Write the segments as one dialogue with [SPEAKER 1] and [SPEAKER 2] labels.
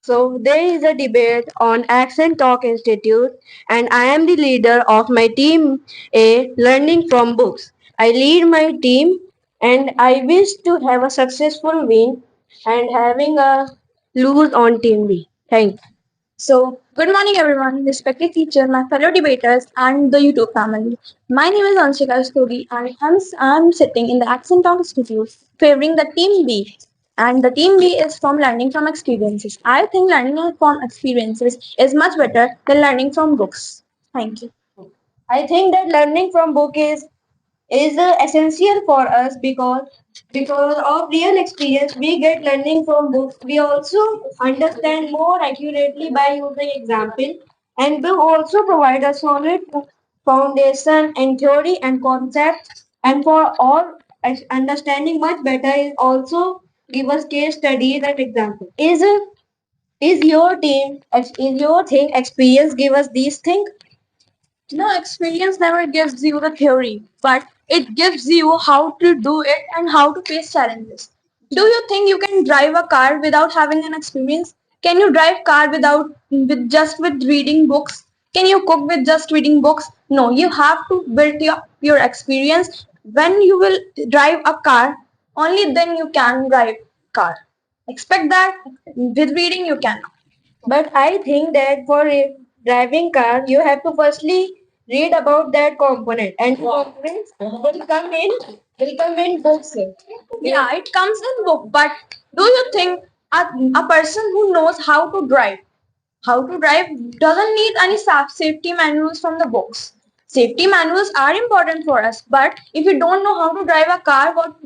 [SPEAKER 1] So there is a debate on Accent Talk Institute, and I am the leader of my team A, learning from books. I lead my team, and I wish to have a successful win and having a lose on team B. Thanks.
[SPEAKER 2] So, good morning, everyone, respected teacher, my fellow debaters, and the YouTube family. My name is Anshika Rastogi, and I'm sitting in the Accent Talk Institute favoring the Team B. And the Team B is from learning from experiences. I think learning from experiences is much better than learning from books. Thank you.
[SPEAKER 1] I think that learning from book is essential for us because of real experience we get learning from books. We also understand more accurately by using example, and book also provide a solid foundation in theory and concepts, and for all understanding much better is also give us case studies and example. Is your team is your thing experience give us these things?
[SPEAKER 2] No, experience never gives you the theory, but it gives you how to do it and how to face challenges. Do you think you can drive a car without having an experience? Can you drive car with reading books? Can you cook with just reading books? No, you have to build your experience. When you will drive a car, only then you can drive car. Expect that with reading you cannot.
[SPEAKER 1] But I think that for a driving car, you have to firstly read about that component, and components will come in books.
[SPEAKER 2] Yeah, it comes in book, but do you think a person who knows how to drive doesn't need any safety manuals from the books? Safety manuals are important for us, but if you don't know how to drive a car, what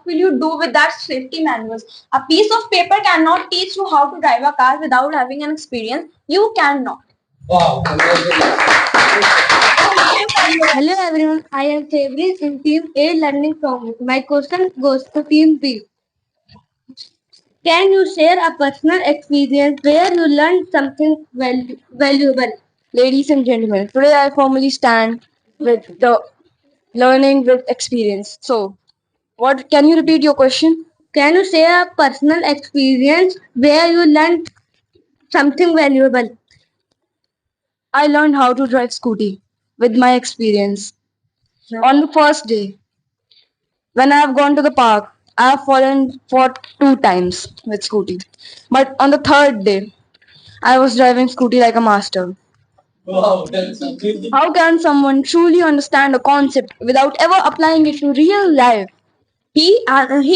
[SPEAKER 2] will you do with that safety manuals? A piece of paper cannot teach you how to drive a car without having an experience. You cannot.
[SPEAKER 1] Hello everyone, I am Fabrice in Team A learning from it. My question goes to Team B. Can you share a personal experience where you learned something valuable?
[SPEAKER 2] Ladies and gentlemen, today I formally stand with the learning with experience. So, what can you repeat your question?
[SPEAKER 1] Can you share a personal experience where you learned something valuable?
[SPEAKER 2] I learned how to drive scooty with my experience. On the first day, when I have gone to the park, I have fallen for two times with scooty. But on the third day, I was driving scooty like a master. How can someone truly understand a concept without ever applying it to real life? He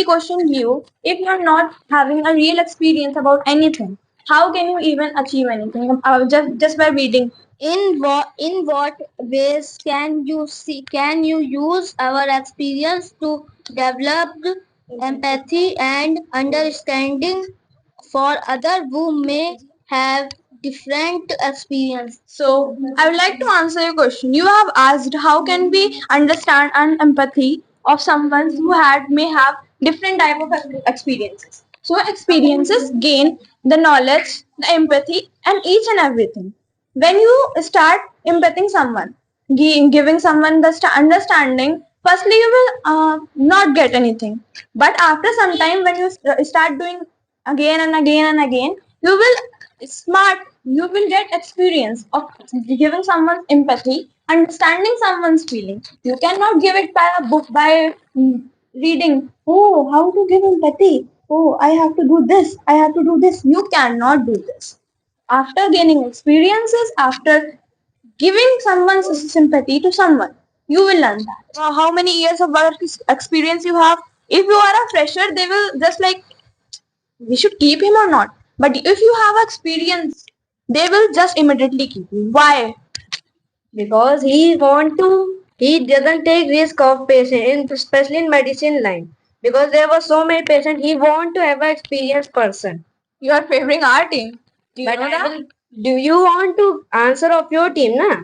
[SPEAKER 2] questioned you if you're not having a real experience about anything. How can you even achieve anything just by reading?
[SPEAKER 1] In what ways can you use our experience to develop empathy and understanding for others who may have different experience?
[SPEAKER 2] So I would like to answer your question. You have asked how can we understand and empathy of someone who had may have different type of experiences. So experiences gain the knowledge, the empathy, and each and everything. When you start empathing someone, giving someone the understanding, firstly you will not get anything. But after some time, when you start doing again and again and again, you will smart you will get experience of giving someone empathy, understanding someone's feeling. You cannot give it by a book by reading. Oh, how to give empathy? Oh, I have to do this. I have to do this. You cannot do this. After gaining experiences, after giving someone's sympathy to someone, you will learn that. How many years of work experience you have? If you are a fresher, they will just like we should keep him or not. But if you have experience, they will just immediately keep you. Why?
[SPEAKER 1] Because he doesn't take risk of patient, especially in medicine line. Because there were so many patients, he want to have an experienced person.
[SPEAKER 2] You are favoring our team. Do you
[SPEAKER 1] But
[SPEAKER 2] know
[SPEAKER 1] I
[SPEAKER 2] that?
[SPEAKER 1] will. Do you want to answer of your team, na?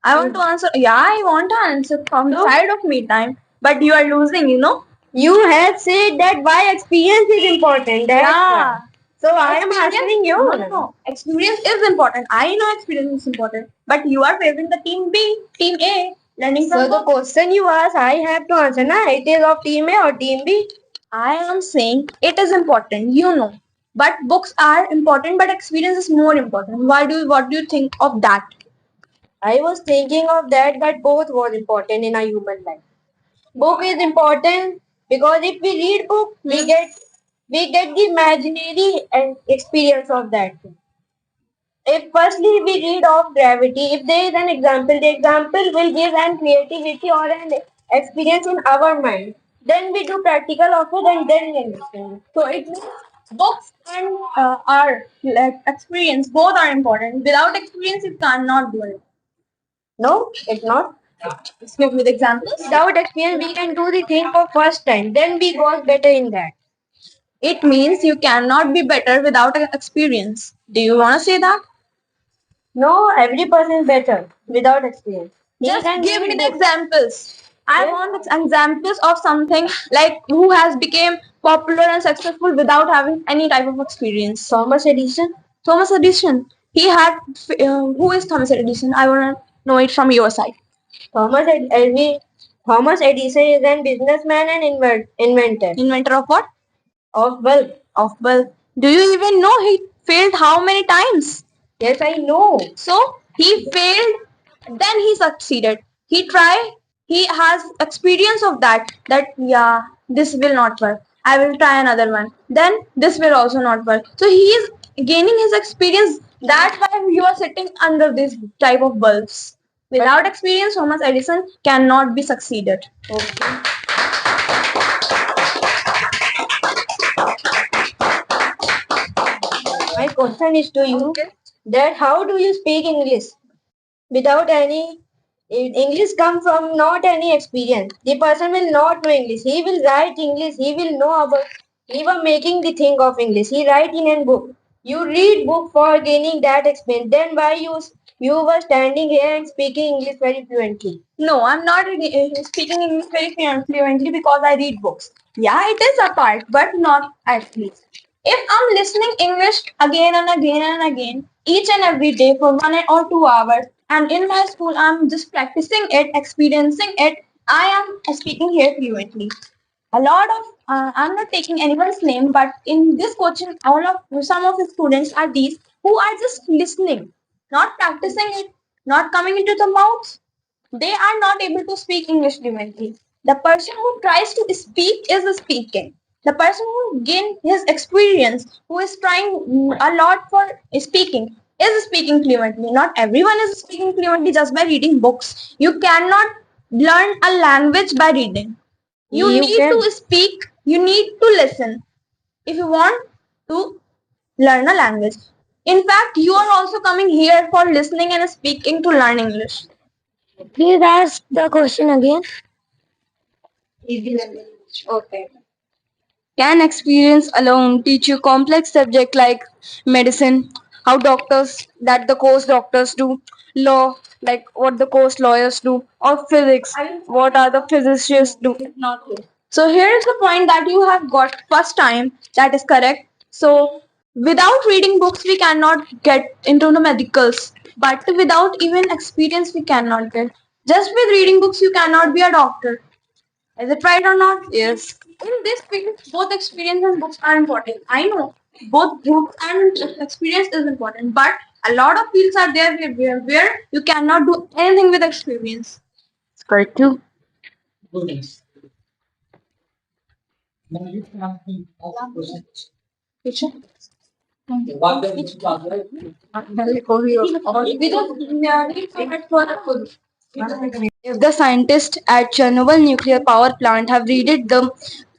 [SPEAKER 2] I want to answer. Yeah, I want to answer from the
[SPEAKER 1] So
[SPEAKER 2] side of me time. But you are losing, you know?
[SPEAKER 1] you have said that why experience is important. That's why.
[SPEAKER 2] Yeah.
[SPEAKER 1] So I am
[SPEAKER 2] Experience.
[SPEAKER 1] asking you.
[SPEAKER 2] No. Experience is important. I know experience is important. But you are favoring the team B, team A, learning from
[SPEAKER 1] So the
[SPEAKER 2] books.
[SPEAKER 1] question you ask, I have to answer, na? It is of team A or team B.
[SPEAKER 2] I am saying it is important. You know. But books are important, but experience is more important. What do you think of that?
[SPEAKER 1] I was thinking of that, but both was important in a human life. Book is important because if we read book, we get the imaginary and experience of that thing. If firstly we read of gravity, if there is an example, the example will give an creativity or an experience in our mind. Then we do practical of it and then we understand.
[SPEAKER 2] So it means books and art, like experience, both are important. Without experience, you cannot do it.
[SPEAKER 1] No, it's not.
[SPEAKER 2] Let's give me the examples.
[SPEAKER 1] Without experience, we can do the thing for first time. Then we got better in that.
[SPEAKER 2] It means you cannot be better without an experience. Do you want to say that?
[SPEAKER 1] No, every person is better without experience. He
[SPEAKER 2] Just
[SPEAKER 1] can
[SPEAKER 2] give
[SPEAKER 1] read
[SPEAKER 2] me the
[SPEAKER 1] books.
[SPEAKER 2] examples. I
[SPEAKER 1] Yes.
[SPEAKER 2] want examples of something like who has become popular and successful without having any type of experience.
[SPEAKER 1] Thomas Edison.
[SPEAKER 2] Thomas Edison. He had. Who is Thomas Edison? I want to know it from your side.
[SPEAKER 1] Thomas, Thomas Edison is a businessman and inventor
[SPEAKER 2] Inventor of what?
[SPEAKER 1] of bulb.
[SPEAKER 2] Of bulb. Do you even know he failed how many times?
[SPEAKER 1] Yes, I know.
[SPEAKER 2] So he failed, then he succeeded. He tried, he has experience of that, yeah, this will not work. I will try another one. Then this will also not work. So he is gaining his experience. That's why you are sitting under this type of bulbs. Without experience, Thomas Edison cannot be succeeded.
[SPEAKER 1] Okay. My question is to you that how do you speak English without any English comes from not any experience. The person will not know English. He will write English. He will know about even making the thing of English. He write in a book. You read book for gaining that experience. Then why you were standing here and speaking English very fluently?
[SPEAKER 2] No, I'm not speaking English very fluently because I read books. Yeah, it is a part, but not at least. If I'm listening English again and again and again, each and every day for 1 or 2 hours, and in my school I'm just practicing it, experiencing it, I am speaking here fluently. A lot of I'm not taking anyone's name, but in this coaching, all of some of the students are these who are just listening, not practicing it, not coming into the mouth. They are not able to speak English fluently. The person who tries to speak is speaking. The person who gain his experience, who is trying a lot for speaking, is speaking fluently. Not everyone is speaking fluently just by reading books. You cannot learn a language by reading. You need to speak, you need to listen if you want to learn a language. In fact, you are also coming here for listening and speaking to learn English.
[SPEAKER 1] Please ask the question again. Okay.
[SPEAKER 2] Can experience alone teach you complex subject like medicine, how doctors that the course doctors do, law like what the course lawyers do, or physics what are the physicists do? So here is the point that you have got first time, that is correct. So without reading books we cannot get into the medicals, but without even experience we cannot get. Just with reading books you cannot be a doctor. Is it right or not? Yes. In this field, both experience and books are important. I know both books and experience is important, but a lot of fields are there where you cannot do anything with experience. It's correct too. If the scientists at Chernobyl nuclear power plant have read the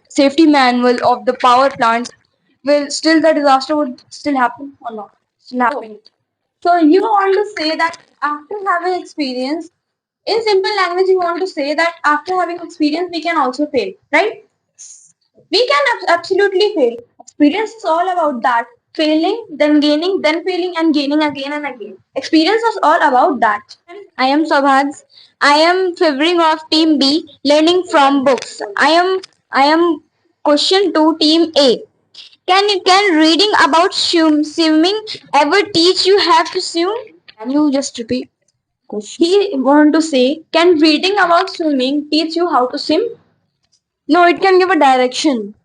[SPEAKER 2] safety manual of the power plant, will still the disaster would still happen or not? Still happen. So you want to say that after having experience, in simple language, you want to say that after having experience, we can also fail, right? We can absolutely fail. Experience is all about that. Failing, then gaining, then failing, and gaining again and again. Experience is all about that. I am Saubhag. I am favoring of Team B, learning from books. I am question to Team A. Can reading about swimming ever teach you how to swim? Can you just repeat? He want to say, can reading about swimming teach you how to swim? No, it can give a direction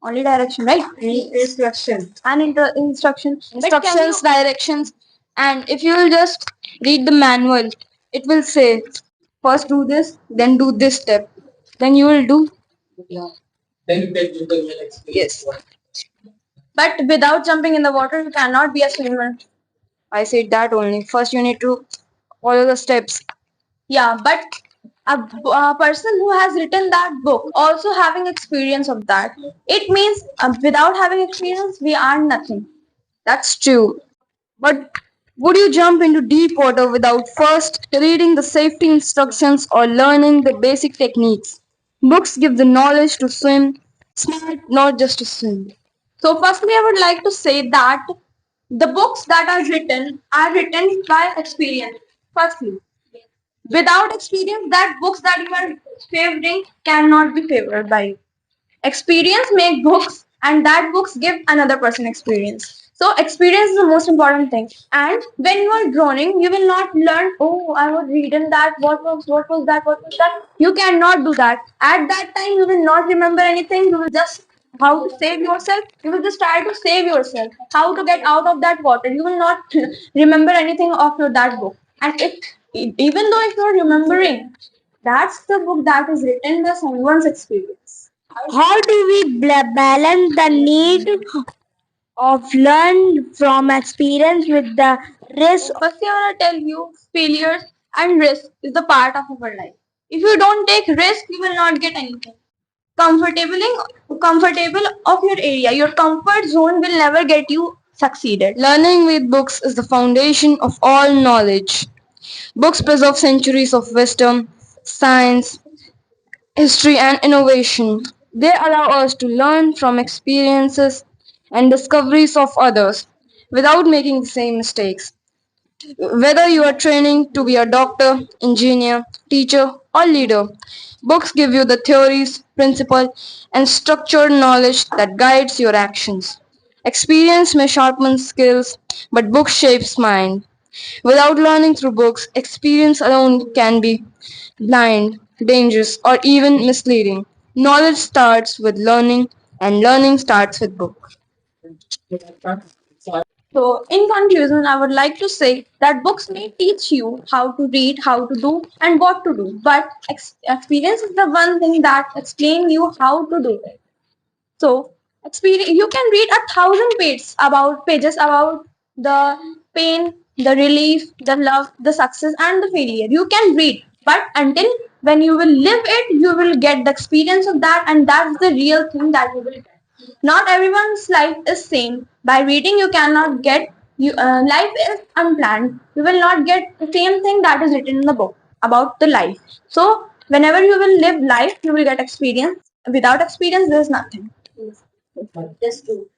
[SPEAKER 2] Only direction, right?
[SPEAKER 1] Instruction.
[SPEAKER 2] And instruction. But can
[SPEAKER 1] Instructions,
[SPEAKER 2] you-
[SPEAKER 1] directions, and if you will just read the manual, it will say first do this, then do this step, then you will do. Yes,
[SPEAKER 2] But without jumping in the water, you cannot be a swimmer.
[SPEAKER 1] I said that only. First, you need to follow the steps.
[SPEAKER 2] Yeah, but a person who has written that book also having experience of that. It means without having experience, we are nothing.
[SPEAKER 1] That's true. But would you jump into deep water without first reading the safety instructions or learning the basic techniques? Books give the knowledge to swim, smart, not just to swim.
[SPEAKER 2] So, firstly, I would like to say that the books that are written by experience. Firstly, without experience, that books that you are favoring cannot be favored by you. Experience make books, and that books give another person experience. So experience is the most important thing. And when you are drawing, you will not learn, oh, I was reading that, what was that. You cannot do that. At that time, you will not remember anything. You will just how to save yourself. You will just try to save yourself. How to get out of that water. You will not remember anything of that book. And even though if you are remembering, that's the book that is written by someone's experience.
[SPEAKER 1] How do we balance the need of learn from experience with the risk?
[SPEAKER 2] Firstly, I want to tell you failures and risk is the part of our life. If you don't take risk, you will not get anything. Comfortable of your area, your comfort zone will never get you succeeded.
[SPEAKER 1] Learning with books is the foundation of all knowledge. Books preserve centuries of wisdom, science, history, and innovation. They allow us to learn from experiences and discoveries of others without making the same mistakes. Whether you are training to be a doctor, engineer, teacher, or leader, books give you the theories, principles, and structured knowledge that guides your actions. Experience may sharpen skills, but books shapes mind. Without learning through books, experience alone can be blind, dangerous, or even misleading. Knowledge starts with learning, and learning starts with books.
[SPEAKER 2] So, in conclusion, I would like to say that books may teach you how to read, how to do, and what to do, but experience is the one thing that explains you how to do it. So, experience you can read 1,000 pages about the pain, the relief, the love, the success, and the failure. You can read, but until when you will live it, you will get the experience of that, and that's the real thing that you will get. Not everyone's life is same. By reading, you cannot get you. Life is unplanned. You will not get the same thing that is written in the book about the life. So, whenever you will live life, you will get experience. Without experience, there is nothing.
[SPEAKER 1] That's true.